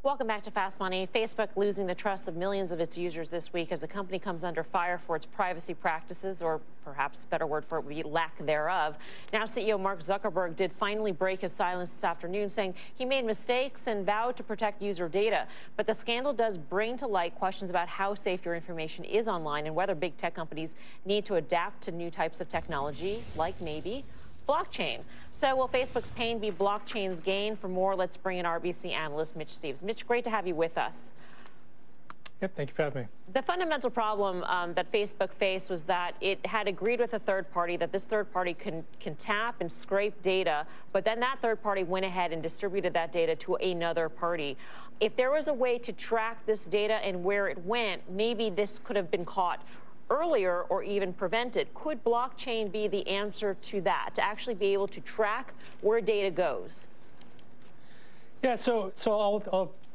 Welcome back to Fast Money. Facebook losing the trust of millions of its users this week as the company comes under fire for its privacy practices, or perhaps a better word for it would be lack thereof. Now CEO Mark Zuckerberg did finally break his silence this afternoon, saying he made mistakes and vowed to protect user data. But the scandal does bring to light questions about how safe your information is online and whether big tech companies need to adapt to new types of technology, like maybe blockchain. So will Facebook's pain be blockchain's gain? For more, let's bring in RBC analyst Mitch Steves. Mitch, great to have you with us. Yep, thank you for having me. The fundamental problem that Facebook faced was that it had agreed with a third party that this third party can tap and scrape data, but then that third party went ahead and distributed that data to another party. If there was a way to track this data and where it went, maybe this could have been caught earlier or even prevented. Could blockchain be the answer to that, to actually be able to track where data goes? Yeah, so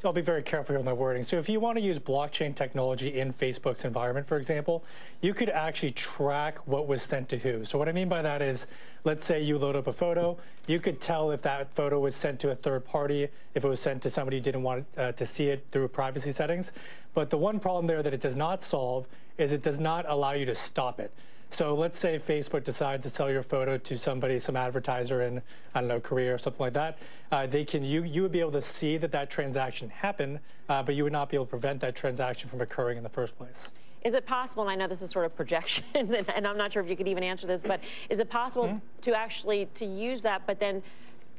I'll be very careful here with my wording. So if you want to use blockchain technology in Facebook's environment, for example, you could actually track what was sent to who. So what I mean by that is, let's say you load up a photo, you could tell if that photo was sent to a third party, if it was sent to somebody who didn't want to see it through privacy settings. But the one problem there that it does not solve is it does not allow you to stop it. So let's say Facebook decides to sell your photo to somebody, some advertiser in, I don't know, Korea or something like that. You would be able to see that transaction happened, but you would not be able to prevent that transaction from occurring in the first place. Is it possible, and I know this is sort of projection, and I'm not sure if you could even answer this, but is it possible to actually use that, but then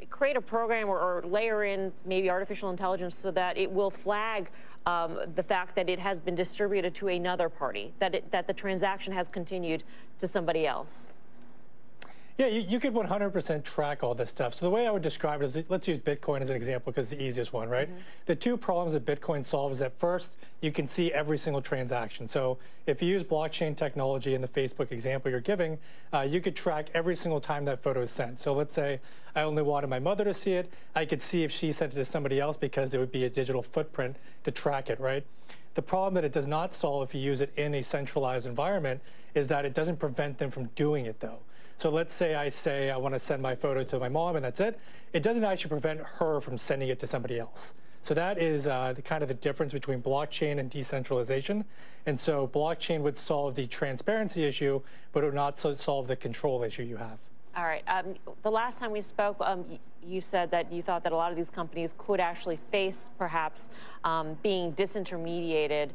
create a program or layer in maybe artificial intelligence so that it will flag the fact that it has been distributed to another party, that the transaction has continued to somebody else? Yeah, you could 100% track all this stuff. So the way I would describe it is, let's use Bitcoin as an example because it's the easiest one, right? The two problems that Bitcoin solves is that first, you can see every single transaction. So if you use blockchain technology in the Facebook example you're giving, you could track every single time that photo is sent. So let's say I only wanted my mother to see it. I could see if she sent it to somebody else because there would be a digital footprint to track it, right? The problem that it does not solve if you use it in a centralized environment is that it doesn't prevent them from doing it, though. So let's say I want to send my photo to my mom and that's it. It doesn't actually prevent her from sending it to somebody else. So that is the difference between blockchain and decentralization. And so blockchain would solve the transparency issue, but it would not solve the control issue you have. All right. The last time we spoke, you said that you thought that a lot of these companies could actually face perhaps being disintermediated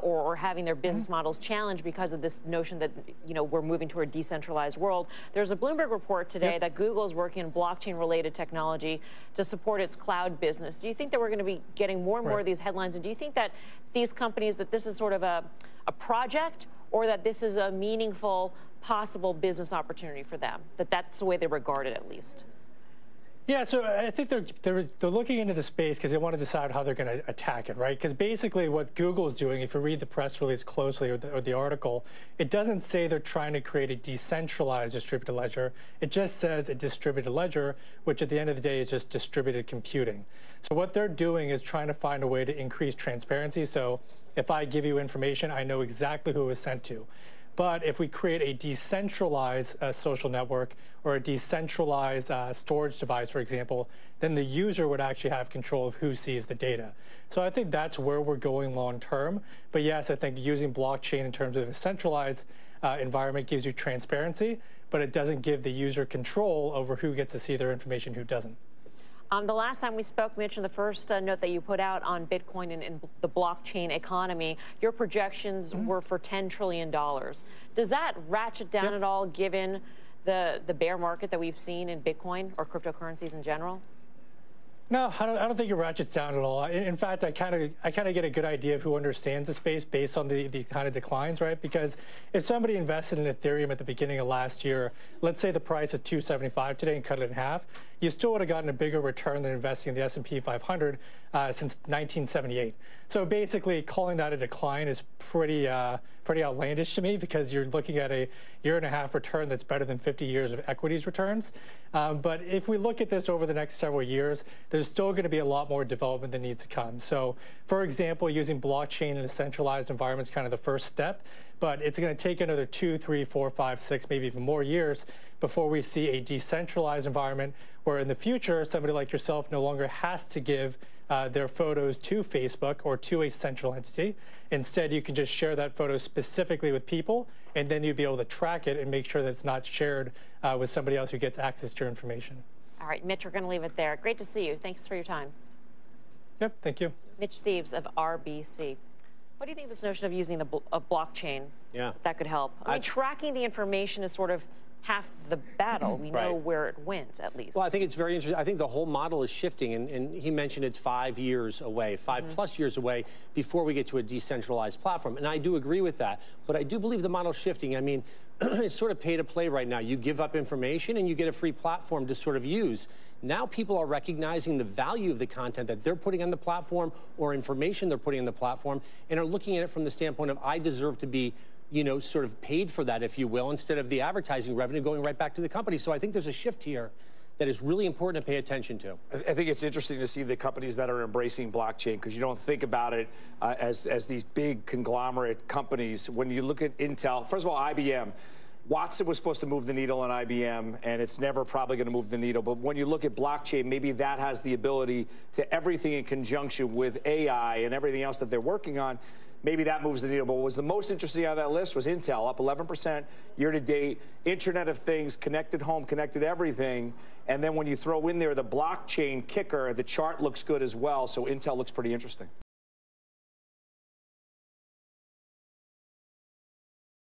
or having their business models challenged because of this notion that, we're moving to a decentralized world. There's a Bloomberg report today that Google is working on blockchain-related technology to support its cloud business. Do you think that we're going to be getting more and more of these headlines? And do you think that these companies, that this is sort of a project, or that this is a meaningful, possible business opportunity for them, that's the way they regard it, at least? Yeah, so I think they're looking into the space because they want to decide how they're going to attack it, right? Because basically what Google is doing, if you read the press release closely or the article, it doesn't say they're trying to create a decentralized distributed ledger. It just says a distributed ledger, which at the end of the day is just distributed computing. So what they're doing is trying to find a way to increase transparency. So if I give you information, I know exactly who it was sent to. But if we create a decentralized social network or a decentralized storage device, for example, then the user would actually have control of who sees the data. So I think that's where we're going long term. But yes, I think using blockchain in terms of a centralized environment gives you transparency, but it doesn't give the user control over who gets to see their information, who doesn't. The last time we spoke, Mitch, in the first note that you put out on Bitcoin and the blockchain economy, your projections were for $10 trillion. Does that ratchet down at all, given the bear market that we've seen in Bitcoin or cryptocurrencies in general? No, I don't think it ratchets down at all. In fact, I kind of get a good idea of who understands the space based on the kind of declines, right? Because if somebody invested in Ethereum at the beginning of last year, let's say the price is $275 today and cut it in half, you still would have gotten a bigger return than investing in the S&P 500 since 1978. So basically, calling that a decline is pretty outlandish to me, because you're looking at a year-and-a-half return that's better than 50 years of equities returns. But if we look at this over the next several years, there's still going to be a lot more development that needs to come. So, for example, using blockchain in a centralized environment is kind of the first step, but it's going to take another 2, 3, 4, 5, 6, maybe even more years before we see a decentralized environment where in the future, somebody like yourself no longer has to give their photos to Facebook or to a central entity. Instead, you can just share that photo specifically with people, and then you'd be able to track it and make sure that it's not shared with somebody else who gets access to your information. All right, Mitch, we're going to leave it there. Great to see you. Thanks for your time. Yep, thank you. Mitch Steves of RBC. What do you think of this notion of using a blockchain? Yeah. That could help. I mean, tracking the information is sort of half the battle. We know where it went, at least. Well, I think it's very interesting. I think the whole model is shifting, and he mentioned it's 5 years away, 5+ years away before we get to a decentralized platform. And I do agree with that. But I do believe the model's shifting. I mean, it's sort of pay to play right now. You give up information and you get a free platform to sort of use. Now people are recognizing the value of the content that they're putting on the platform or information they're putting on the platform and are looking at it from the standpoint of I deserve to be, you know, sort of paid for that, if you will, instead of the advertising revenue going right back to the company. So I think there's a shift here that is really important to pay attention to. I think it's interesting to see the companies that are embracing blockchain, because you don't think about it as these big conglomerate companies. When you look at Intel, first of all, IBM. Watson was supposed to move the needle on IBM, and it's never probably going to move the needle. But when you look at blockchain, maybe that has the ability to everything in conjunction with AI and everything else that they're working on. Maybe that moves the needle. But what was the most interesting on that list was Intel, up 11% year to date. Internet of Things, connected home, connected everything. And then when you throw in there the blockchain kicker, the chart looks good as well. So Intel looks pretty interesting.